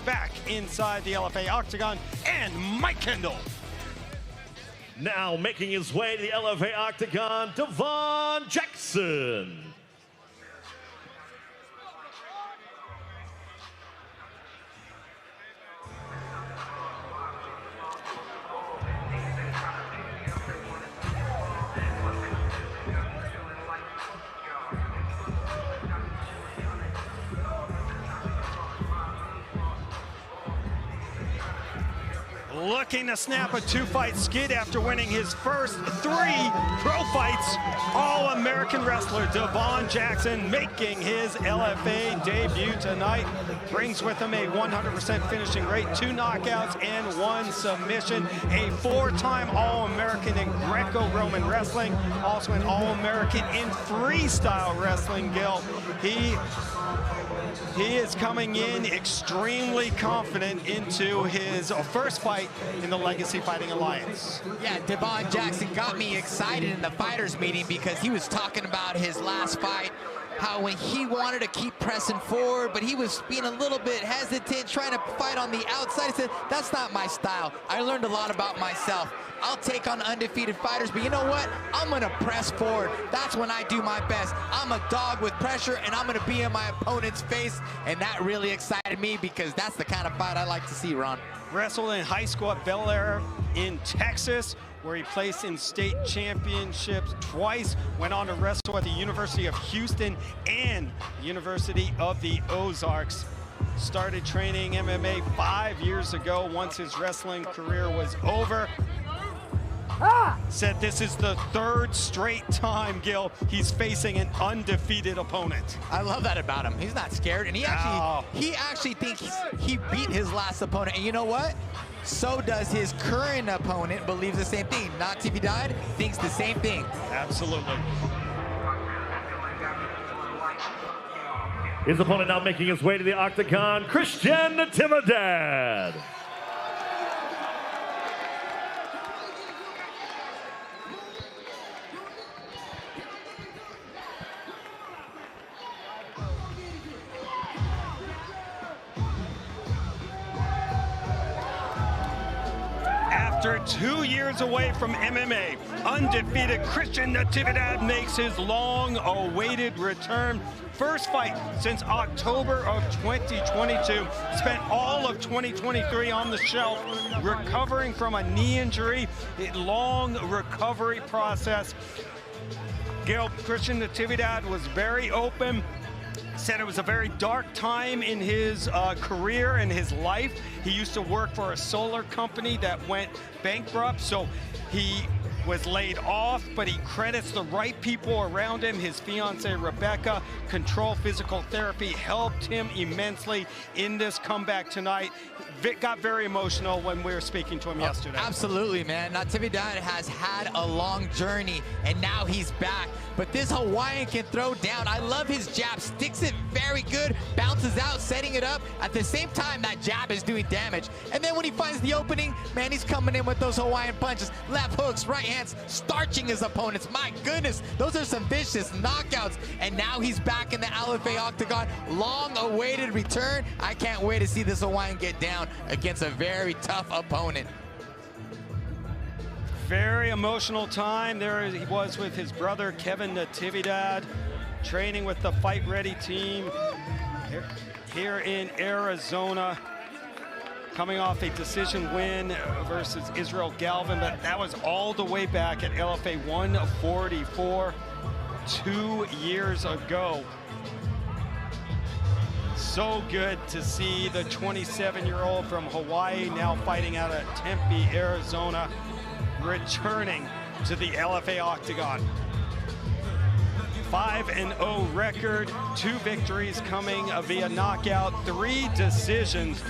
back inside the LFA Octagon, and Mike Kendall. Now making his way to the LFA Octagon, Devon Jackson. Looking to snap a two-fight skid after winning his first 3 pro fights. All-American wrestler Devon Jackson making his LFA debut tonight. Brings with him a 100% finishing rate, 2 knockouts and 1 submission. A 4-time All-American in Greco-Roman wrestling. Also an All-American in freestyle wrestling, Gil. He is coming in extremely confident into his first fight in the Legacy Fighting Alliance. Yeah, Devon Jackson got me excited in the fighters meeting because he was talking about his last fight, how when he wanted to keep pressing forward, but he was being a little bit hesitant, trying to fight on the outside. He said, that's not my style. I learned a lot about myself. I'll take on undefeated fighters, but you know what? I'm gonna press forward. That's when I do my best. I'm a dog with pressure, and I'm gonna be in my opponent's face, and that really excited me because that's the kind of fight I like to see, Ron. Wrestled in high school at Bel Air in Texas, where he placed in state championships twice. Went on to wrestle at the University of Houston and University of the Ozarks. Started training MMA 5 years ago once his wrestling career was over. Said this is the 3rd straight time, Gil, he's facing an undefeated opponent. I love that about him. He's not scared, and he actually thinks he beat his last opponent. And you know what? So does his current opponent, believes the same thing. Natividad thinks the same thing. Absolutely. His opponent now making his way to the Octagon, Christian Natividad. After 2 years away from MMA, undefeated Christian Natividad makes his long-awaited return. First fight since October of 2022. Spent all of 2023 on the shelf, recovering from a knee injury. A long recovery process. Gil, Christian Natividad was very open. Said it was a very dark time in his career and his life. He used to work for a solar company that went bankrupt, so he was laid off, but he credits the right people around him. His fiancee, Rebecca, Control Physical Therapy, helped him immensely in this comeback tonight. Vic got very emotional when we were speaking to him yesterday. Absolutely, man. Natividad has had a long journey, and now he's back. But this Hawaiian can throw down. I love his jab. Sticks it very good, bounces out, setting it up. At the same time, that jab is doing damage. And then when he finds the opening, man, he's coming in with those Hawaiian punches. Left hooks, right hands, starching his opponents. My goodness, those are some vicious knockouts. And now he's back in the LFA Octagon. Long-awaited return. I can't wait to see this Hawaiian get down against a very tough opponent. Very emotional time. There he was with his brother, Kevin Natividad, training with the Fight Ready team here in Arizona. Coming off a decision win versus Israel Galvin, but that was all the way back at LFA 144 2 years ago. So good to see the 27-year-old from Hawaii, now fighting out of Tempe, Arizona, returning to the LFA Octagon. 5-0 record, 2 victories coming via knockout, 3 decisions.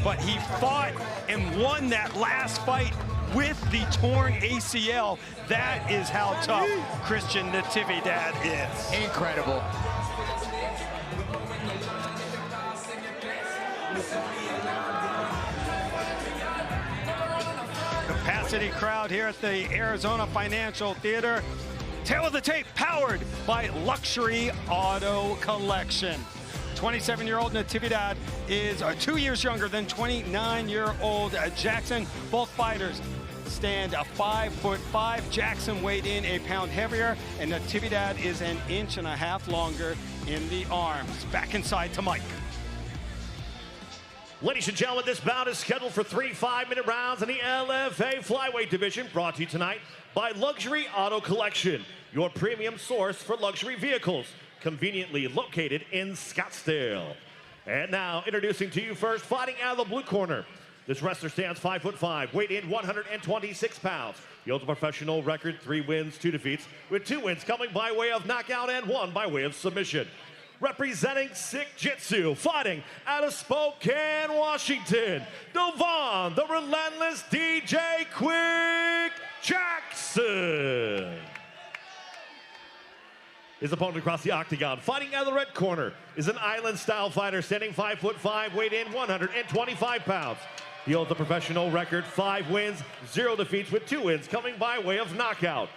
But he fought and won that last fight with the torn ACL. That is how tough Christian Natividad is. Incredible. Capacity crowd here at the Arizona Financial Theater. Tail of the tape powered by Luxury Auto Collection. 27-year-old Natividad is 2 years younger than 29-year-old Jackson. Both fighters stand 5'5". Jackson weighed in a pound heavier, and Natividad is an 1.5 inches longer in the arms. Back inside to Mike. Ladies and gentlemen, this bout is scheduled for 3 5-minute rounds in the LFA Flyweight division, brought to you tonight by Luxury Auto Collection, your premium source for luxury vehicles, conveniently located in Scottsdale. And now, introducing to you first, fighting out of the blue corner. This wrestler stands 5'5", weighed in 126 pounds. He holds a professional record, 3 wins, 2 defeats, with 2 wins coming by way of knockout and 1 by way of submission. Representing Sick Jitsu, fighting out of Spokane, Washington, Devon, the relentless DJ Quick Jackson. His opponent across the octagon, fighting out of the red corner, is an island-style fighter standing 5'5", weighed in 125 pounds. He holds a professional record, 5 wins, 0 defeats, with 2 wins coming by way of knockout.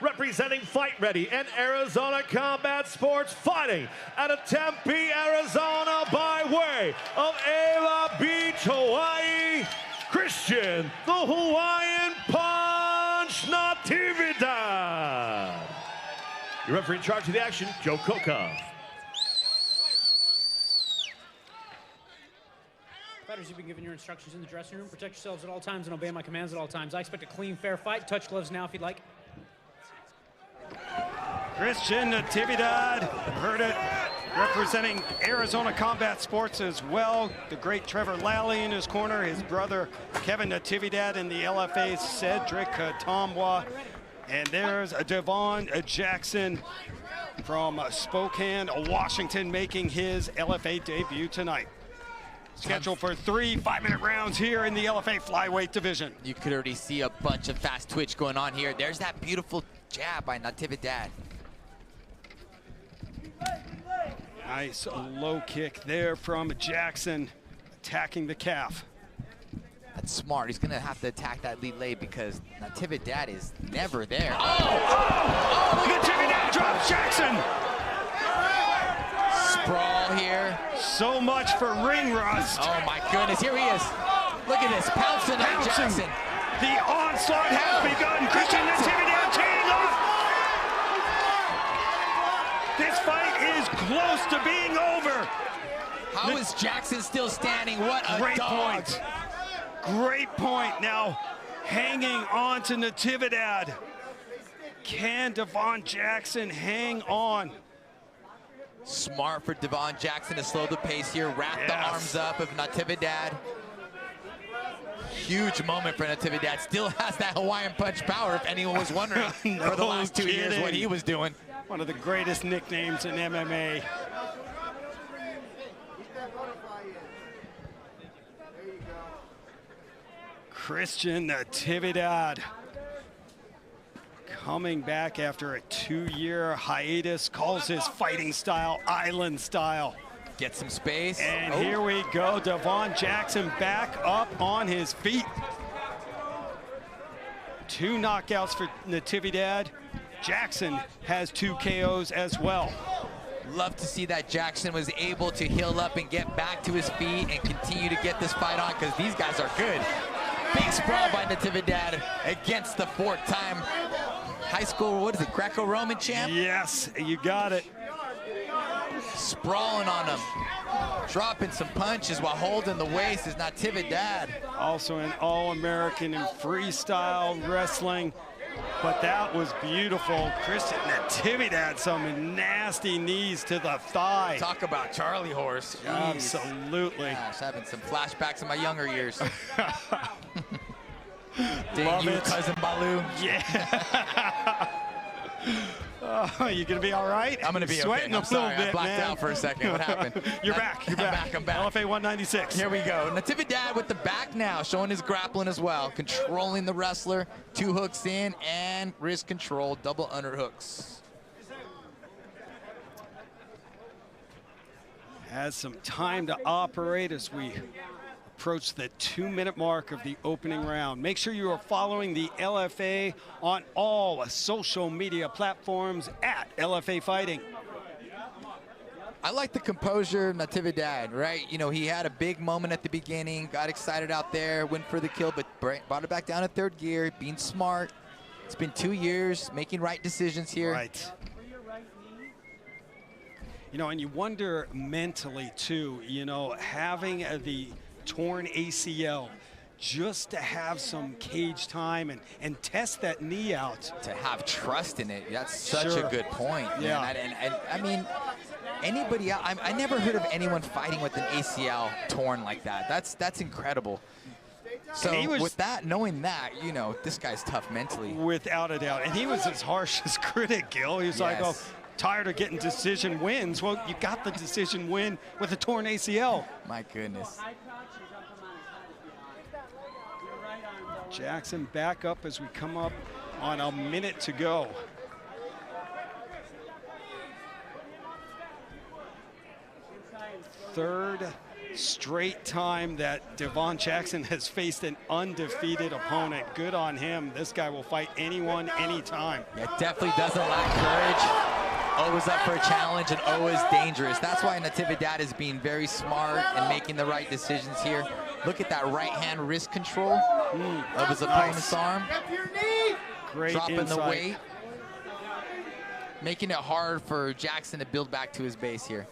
Representing Fight Ready and Arizona Combat Sports, fighting out of Tempe, Arizona by way of Ava Beach, Hawaii, Christian, the Hawaiian Punch Natividad. Your referee in charge of the action, Joe Kokov. Fighters, you've been given your instructions in the dressing room. Protect yourselves at all times and obey my commands at all times. I expect a clean, fair fight. Touch gloves now if you'd like. Christian Natividad, heard it, representing Arizona Combat Sports as well. The great Trevor Lally in his corner, his brother Kevin Natividad in the LFA, Cedric Tombois. And there's Devon Jackson from Spokane, Washington, making his LFA debut tonight. Scheduled for 3 5-minute rounds here in the LFA Flyweight division. You could already see a bunch of fast twitch going on here. There's that beautiful jab by Natividad. Nice low kick there from Jackson, attacking the calf. That's smart. He's going to have to attack that lead leg because Natividad is never there. Natividad drops Jackson. Sprawl here. So much for ring rust. Oh my goodness, here he is. Look at this, pouncing on Jackson. The onslaught has begun. Christian Natividad teeing off. This fight is close to being over. How is Jackson still standing? What a Great dog. point. Great point. Now hanging on to Natividad. Can Devon Jackson hang on? Smart for Devon Jackson to slow the pace here, wrap the arms up of Natividad. Huge moment for Natividad. Still has that Hawaiian punch power, if anyone was wondering for the last 2 years what he was doing. One of the greatest nicknames in MMA. Christian Natividad coming back after a 2-year hiatus, calls his fighting style island style. Get some space. And here we go, Devon Jackson back up on his feet. 2 knockouts for Natividad. Jackson has 2 KOs as well. Love to see that Jackson was able to heal up and get back to his feet and continue to get this fight on because these guys are good. Big sprawl by Natividad against the 4-time high school, what is it, Greco-Roman champ? Yes, you got it. Sprawling on him. Dropping some punches while holding the waist is Natividad. Also an All-American in freestyle wrestling. But that was beautiful. Christian Natividad, some nasty knees to the thigh. Talk about Charlie horse. Jeez. Absolutely. Gosh, having some flashbacks of my younger years. Love you, it. cousin Baloo. Yeah. You gonna be all right? I'm gonna be sweating okay. I'm sorry, a little bit, I blacked man. out for a second. What happened? You're back. You're back. I'm back. LFA 196. Here we go. Natividad with the back now, showing his grappling as well. Controlling the wrestler. 2 hooks in and wrist control, double underhooks. Has some time to operate as we approach the 2-minute mark of the opening round. Make sure you are following the LFA on all social media platforms at LFA Fighting. I like the composure of Natividad, right? You know, he had a big moment at the beginning, got excited out there, went for the kill, but brought it back down to third gear, being smart. It's been 2 years, making right decisions here. Right. You know, and you wonder mentally, too, you know, having the torn ACL, just to have some cage time and test that knee out. To have trust in it, that's such Sure. a good point. Yeah. Man. And I mean, anybody else, I never heard of anyone fighting with an ACL torn like that. That's incredible. So with that, knowing that, you know, this guy's tough mentally. Without a doubt. And he was his harshest critic, Gil. He was like, oh, tired of getting decision wins. Well, you got the decision win with a torn ACL. My goodness. Jackson back up as we come up on a minute to go. Third straight time that Devon Jackson has faced an undefeated opponent. Good on him. This guy will fight anyone, anytime. Yeah, definitely doesn't lack courage. Always up for a challenge and always dangerous. That's why Natividad is being very smart and making the right decisions here. Look at that right hand wrist control of his opponent's arm. Great dropping insight. the weight. Making it hard for Jackson to build back to his base here.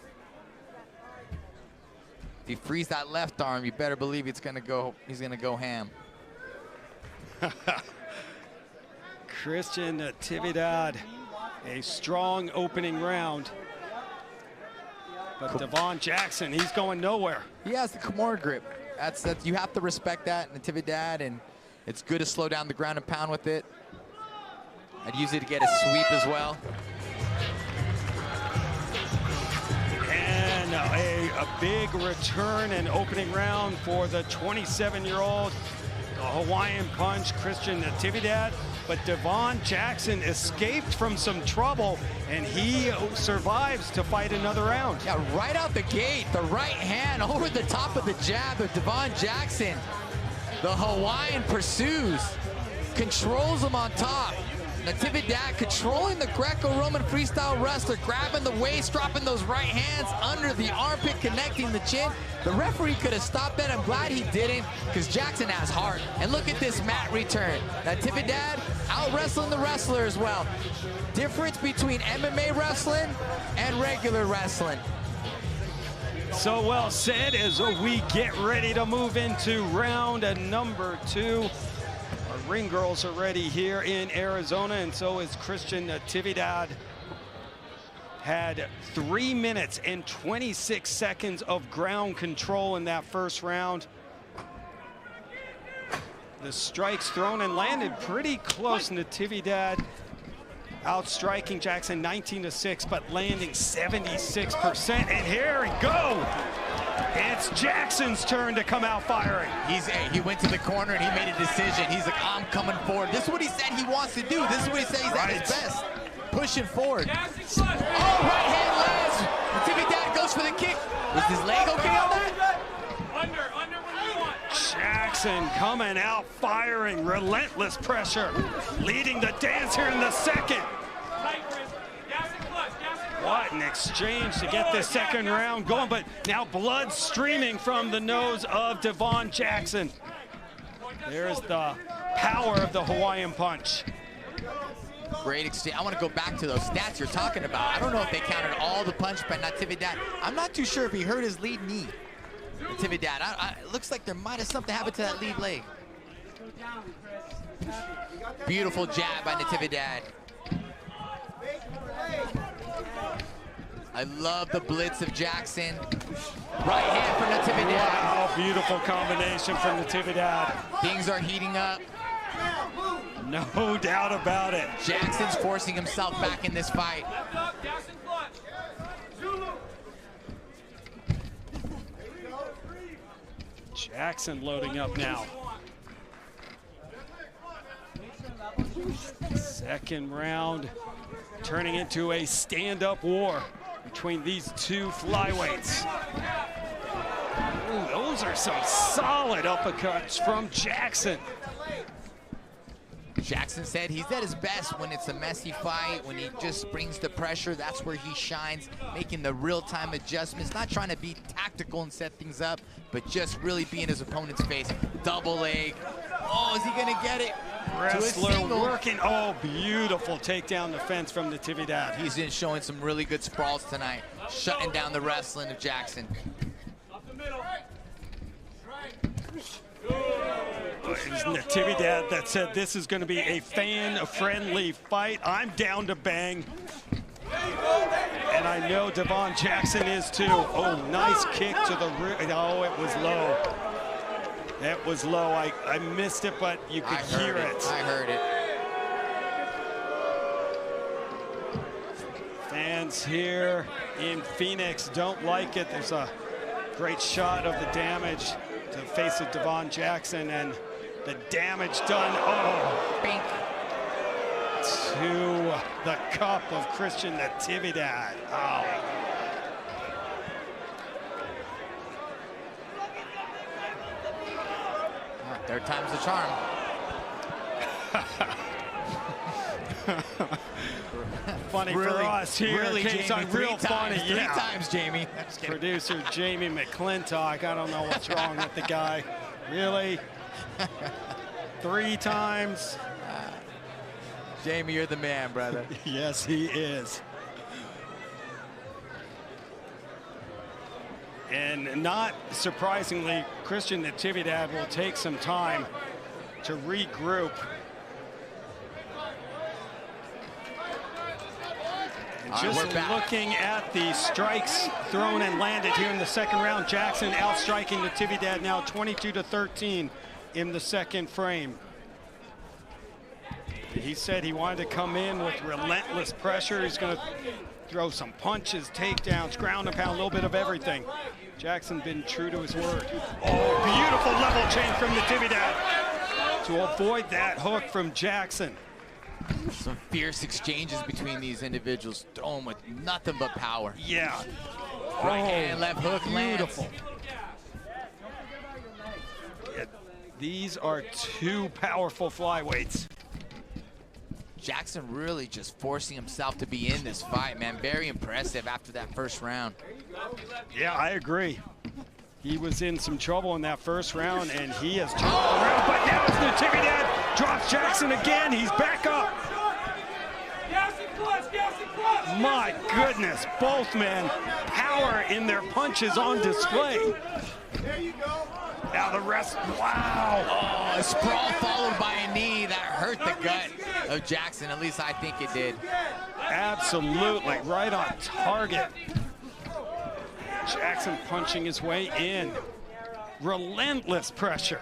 If he frees that left arm, you better believe he's gonna go ham. Christian Natividad, a strong opening round. But Devon Jackson, he's going nowhere. He has the Kimura grip. That's you have to respect that, Natividad, and it's good to slow down the ground and pound with it. I'd use it to get a sweep as well. And a big return and opening round for the 27-year-old Hawaiian Punch, Christian Natividad. But Devon Jackson escaped from some trouble, and he survives to fight another round. Yeah, right out the gate, the right hand over the top of the jab of Devon Jackson. The Hawaiian pursues, controls him on top. Natividad controlling the Greco-Roman freestyle wrestler, grabbing the waist, dropping those right hands under the armpit, connecting the chin. The referee could have stopped that. I'm glad he didn't, because Jackson has heart. And look at this mat return. Natividad out wrestling the wrestler as well. Difference between MMA wrestling and regular wrestling. So well said as we get ready to move into round number 2. Our ring girls are ready here in Arizona, and so is Christian Natividad. Had 3 minutes and 26 seconds of ground control in that first round. The strikes thrown and landed pretty close. Natividad outstriking Jackson 19-6, but landing 76%. And here we go. It's Jackson's turn to come out firing. He went to the corner and he made a decision. He's like, I'm coming forward. This is what he said he wants to do. This is what he said he's at his best. Pushing forward. Oh, right hand lands. Natividad goes for the kick. Was his leg okay on that? Under what you want. Jackson coming out firing, relentless pressure, leading the dance here in the second. What an exchange to get this second round going, but now blood streaming from the nose of Devon Jackson. There's the power of the Hawaiian Punch. Great exchange. I want to go back to those stats you're talking about. I don't know if they counted all the punch by Natividad. I'm not too sure if he hurt his lead knee. Natividad, it looks like there might have something happened to that lead leg. Beautiful jab by Natividad. I love the blitz of Jackson. Right hand for Natividad. Wow, beautiful combination from Natividad. Things are heating up. No doubt about it. Jackson's forcing himself back in this fight. Jackson loading up now. Second round turning into a stand-up war between these two flyweights. Ooh, those are some solid uppercuts from Jackson. Jackson said he's at his best when it's a messy fight, when he just brings the pressure. That's where he shines, making the real-time adjustments, not trying to be tactical and set things up, but just really be in his opponent's face. Double leg. Oh, is he gonna get it? Wrestler working. Oh, beautiful takedown defense from Natividad. He's been showing some really good sprawls tonight, shutting down the wrestling of Jackson. It was Natividad that said this is going to be a fan-friendly fight. I'm down to bang. And I know Devon Jackson is too. Oh, nice kick to the rear. Oh, it was low. It was low. I missed it, but you could hear it. I heard it. Fans here in Phoenix don't like it. There's a great shot of the damage to the face of Devon Jackson and the damage done. Oh, Bink. To the cup of Christian Natividad. Oh. Third time's the charm. Funny for us here. Really, Jamie, real funny. Three times, Jamie. Producer Jamie McClintock. I don't know what's wrong with the guy. Really? 3 times? Jamie, you're the man, brother. Yes, he is. And not surprisingly, Christian Natividad will take some time to regroup. And just looking at the strikes thrown and landed here in the second round, Jackson outstriking Natividad now 22-13 in the second frame. He said he wanted to come in with relentless pressure. He's going to throw some punches, takedowns, ground and pound, a little bit of everything. Jackson been true to his word. Oh, beautiful level change from Natividad to avoid that hook from Jackson. Some fierce exchanges between these individuals, throwing with nothing but power. Yeah. Right hand, left hook, beautiful. Yeah, these are 2 powerful flyweights. Jackson really just forcing himself to be in this fight, man. Very impressive after that first round. Yeah, I agree. He was in some trouble in that first round, and he has turned around. But now it's Natividad drops Jackson again. He's back up. My goodness, both men, power in their punches on display. There you go. Now the rest, wow. Oh, a sprawl followed by a knee that hurt the gut of Jackson. At least I think it did. Absolutely, right on target. Jackson punching his way in. Relentless pressure.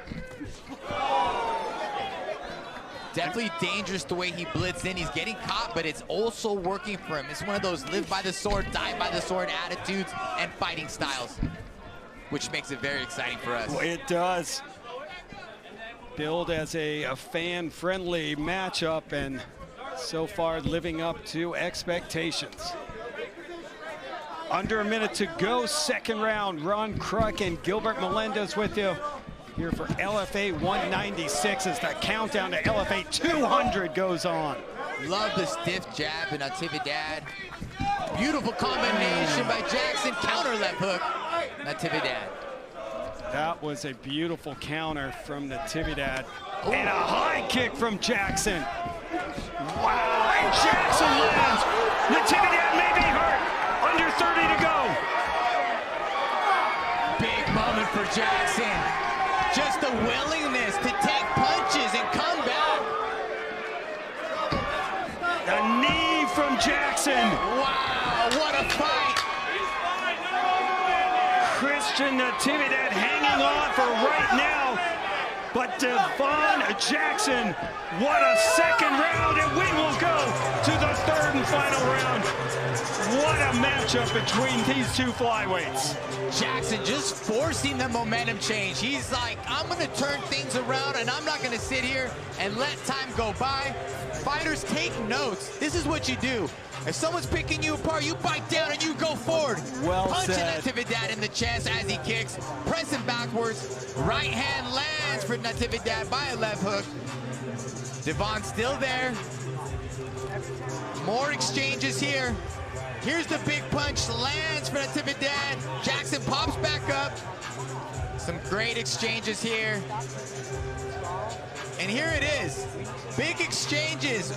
Definitely dangerous the way he blitzed in. He's getting caught, but it's also working for him. It's one of those live by the sword, die by the sword attitudes and fighting styles, which makes it very exciting for us. Well, it does. Billed as a fan-friendly matchup, and so far living up to expectations. Under a minute to go, second round. Ron Kruk and Gilbert Melendez with you here for LFA 196 as the countdown to LFA 200 goes on. Love the stiff jab in Natividad. Beautiful combination by Jackson. Counter left hook, Natividad. That was a beautiful counter from Natividad. And a high kick from Jackson. Wow, and Jackson lands. Natividad may be hurt. Under 30 to go. Big moment for Jackson. Just the willingness to take punches and come back. A knee from Jackson. Wow, what a fight. Christian Natividad hanging on for right now. But Devon Jackson, what a second round, and we will go to the third and final round. What a matchup between these 2 flyweights. Jackson just forcing the momentum change. He's like, I'm gonna turn things around and I'm not gonna sit here and let time go by. Fighters, take notes. This is what you do. If someone's picking you apart, you bite down and you go forward. Well Punching said. Natividad in the chest as he kicks, pressing backwards. Right hand lands for Natividad by a left hook. Devon still there. More exchanges here. Here's the big punch, lands for Natividad. Jackson pops back up. Some great exchanges here. And here it is, big exchanges.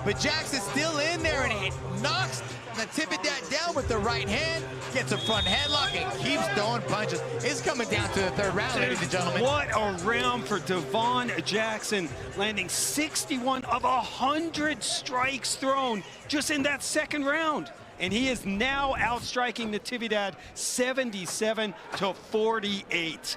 But Jackson's still in there and he knocks Natividad down with the right hand, gets a front headlock and keeps throwing punches. It's coming down to the third round, ladies and gentlemen. What a round for Devon Jackson, landing 61 of 100 strikes thrown just in that second round. And he is now outstriking Natividad 77-48.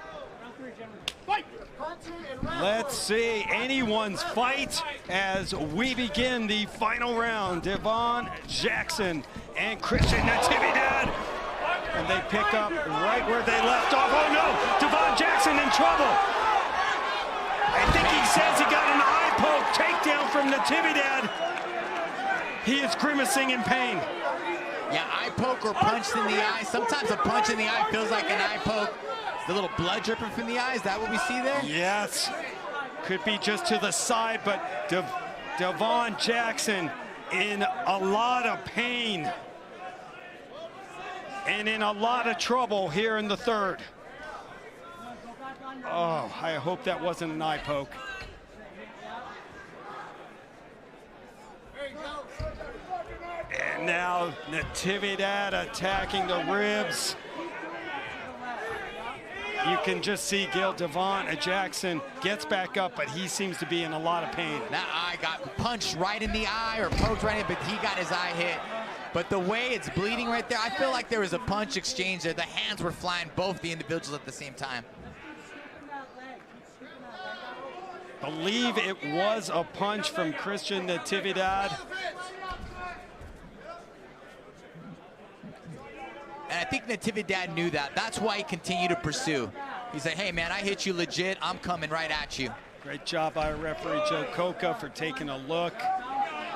Let's see anyone's fight as we begin the final round. Devon Jackson and Christian Natividad. And they pick up right where they left off. Oh no, Devon Jackson in trouble. I think he says he got an eye poke takedown from Natividad. He is grimacing in pain. Yeah, eye poke or punched in the eye. Sometimes a punch in the eye feels like an eye poke. The little blood dripping from the eye, is that what we see there? Yes, could be just to the side, but Devon Jackson in a lot of pain and in a lot of trouble here in the third. Oh, I hope that wasn't an eye poke. And now Natividad attacking the ribs. You can just see Devon Jackson gets back up, but he seems to be in a lot of pain. That eye got punched right in the eye or poked right in, but he got his eye hit. But the way it's bleeding right there, I feel like there was a punch exchange there. The hands were flying both the individuals at the same time. Believe it was a punch from Christian Natividad. And I think Natividad knew that. That's why he continued to pursue. He said, hey man, I hit you legit. I'm coming right at you. Great job by referee Joe Coca for taking a look.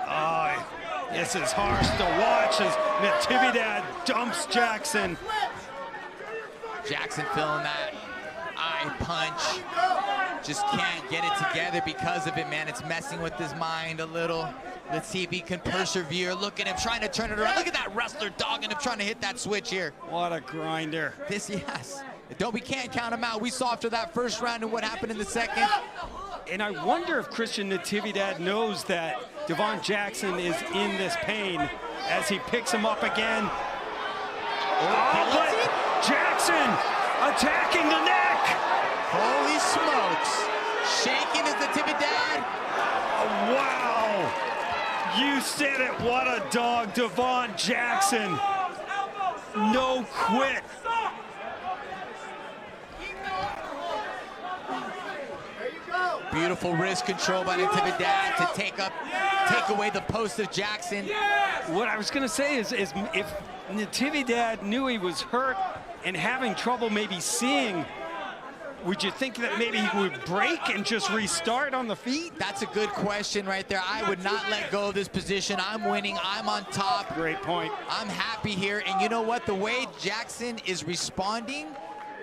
Oh, this is harsh to watch as Natividad dumps Jackson. Jackson feeling that eye punch. Just can't get it together because of it, man. It's messing with his mind a little. Let's see if he can persevere. Look at him trying to turn it around. Look at that wrestler dogging him, trying to hit that switch here. What a grinder. Yes. We can't count him out. We saw after that first round and what happened in the second. And I wonder if Christian Natividad knows that Devon Jackson is in this pain as he picks him up again. Oh, but Jackson attacking the neck. Holy smokes. Shaking is Natividad. Oh, wow. You said it. What a dog, Devon Jackson. No quit. Beautiful wrist control by Natividad to take away the post of Jackson. What I was going to say is if Natividad knew he was hurt and having trouble maybe seeing, would you think that maybe he would break and just restart on the feet? That's a good question right there. I would not let go of this position. I'm winning. I'm on top. Great point. I'm happy here. And you know what? The way Jackson is responding,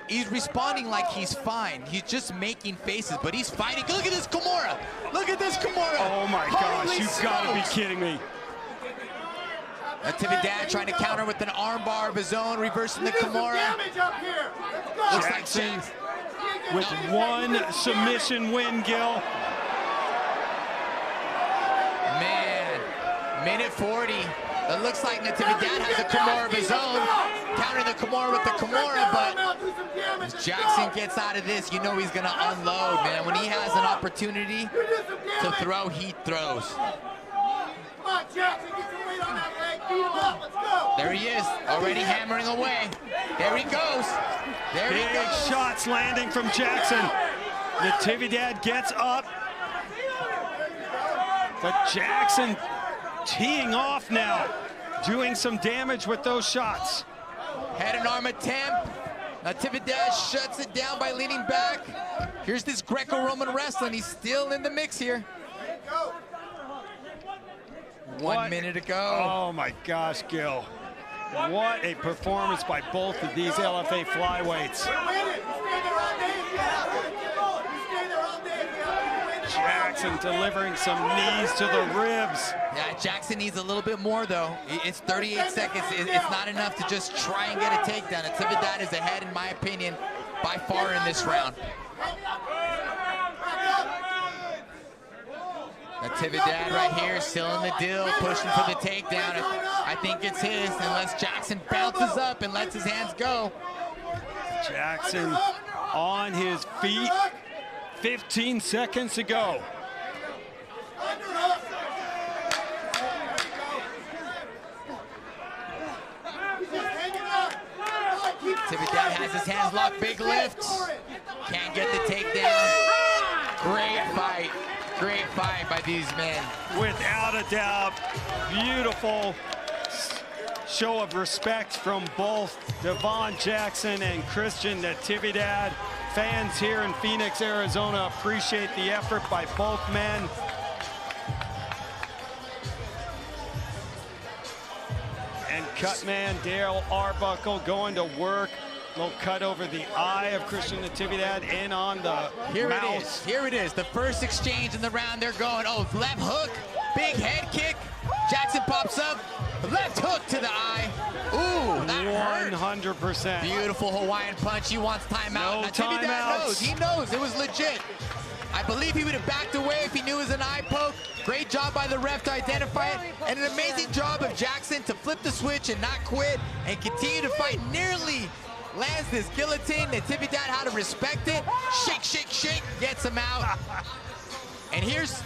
he's responding like he's fine. He's just making faces, but he's fighting. Look at this Kimura. Look at this Kimura. Oh my gosh, you've got to be kidding me. Natividad trying to counter with an armbar of his own, reversing the Kimura. Looks like Jackson with one submission win, Gil. Man, minute 40. It looks like Natividad has a Kimura of his own. Countering the Kimura with the Kimura, but as Jackson gets out of this, you know he's gonna unload, man. When he has an opportunity to throw, he throws. There he is, already hammering away. There he goes. There he goes. Big shots landing from Jackson. Natividad gets up. But Jackson teeing off now, doing some damage with those shots. Head and arm attempt. Natividad shuts it down by leaning back. Here's this Greco-Roman wrestling. He's still in the mix here. 1 minute to go. Oh my gosh, Gil. What a performance by both of these LFA flyweights. Jackson delivering some knees to the ribs. Yeah, Jackson needs a little bit more, though. It's 38 seconds. It's not enough to just try and get a takedown. Natividad is ahead, in my opinion, by far in this round. Natividad right here, still in the deal, pushing for the takedown. I think it's his, unless Jackson bounces up and lets his hands go. Jackson on his feet, 15 seconds to go. Natividad has his hands locked, big lift. Can't get the takedown. Great fight by these men. Without a doubt, beautiful show of respect from both Devon Jackson and Christian Natividad. Fans here in Phoenix, Arizona appreciate the effort by both men. And cutman Dale Arbuckle going to work. Little cut over the eye of Christian Natividad and on the mouth. Here it is. The first exchange in the round. They're going, oh, left hook, big head kick. Jackson pops up, left hook to the eye. Ooh, that hurt. 100%. Beautiful Hawaiian punch. He wants timeout. No Natividad knows. He knows it was legit. I believe he would have backed away if he knew it was an eye poke. Great job by the ref to identify it. And an amazing job of Jackson to flip the switch and not quit and continue to fight. Nearly lands this guillotine. Natividad had to respect it. Shake, shake, shake, gets him out. And here's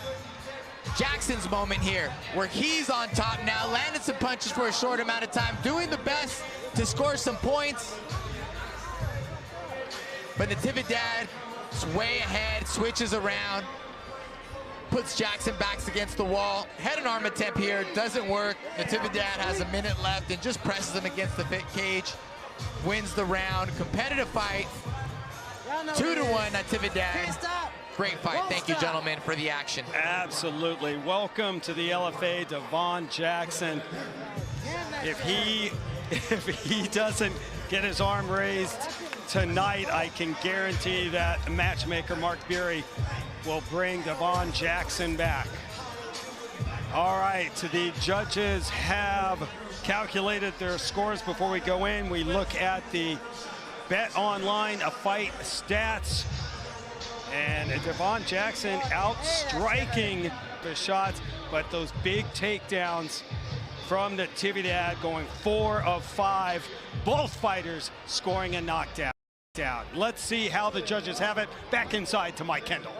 Jackson's moment here, where he's on top now, landed some punches for a short amount of time, doing the best to score some points. But Natividad is way ahead, switches around, puts Jackson back against the wall. Head and arm attempt here, doesn't work. Natividad has a minute left and just presses him against the cage. Wins the round. Competitive fight. 2-1 Natividad. Great fight. Thank you, gentlemen, for the action. Absolutely. Welcome to the LFA, Devon Jackson. If he doesn't get his arm raised tonight, I can guarantee that matchmaker Mark Beery will bring Devon Jackson back. All right, the judges have calculated their scores. Before we go in, we look at the Bet Online a Fight stats. And Devon Jackson outstriking the shots, but those big takedowns from Natividad, going 4 of 5. Both fighters scoring a knockdown. Let's see how the judges have it. Back inside to Mike Kendall.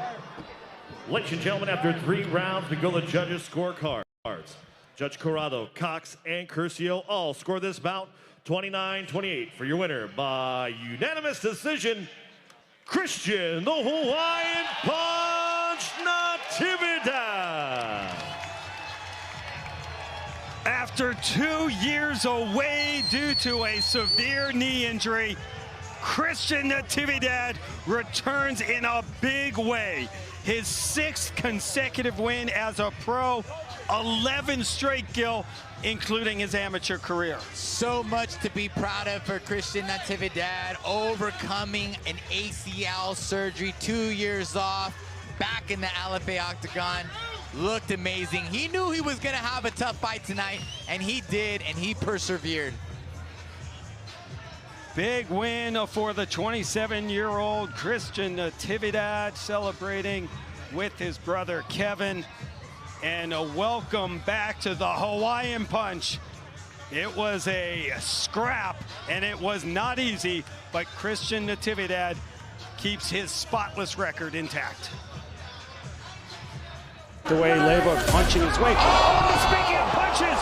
Ladies and gentlemen, after 3 rounds, we go to the judges' scorecards. Judge Corrado, Cox, and Curcio all score this bout 29-28 for your winner by unanimous decision, Christian, the Hawaiian Punch Natividad. After 2 years away due to a severe knee injury, Christian Natividad returns in a big way. His 6th consecutive win as a pro, 11 straight gill, including his amateur career. So much to be proud of for Christian Natividad, overcoming an ACL surgery, 2 years off, back in the LFA octagon. Looked amazing. He knew he was gonna have a tough fight tonight, and he did, and he persevered. Big win for the 27-year-old Christian Natividad, celebrating with his brother Kevin. And a welcome back to the Hawaiian Punch. It was a scrap, and it was not easy, but Christian Natividad keeps his spotless record intact. The way Leyva punching his way. Oh, speaking of punches,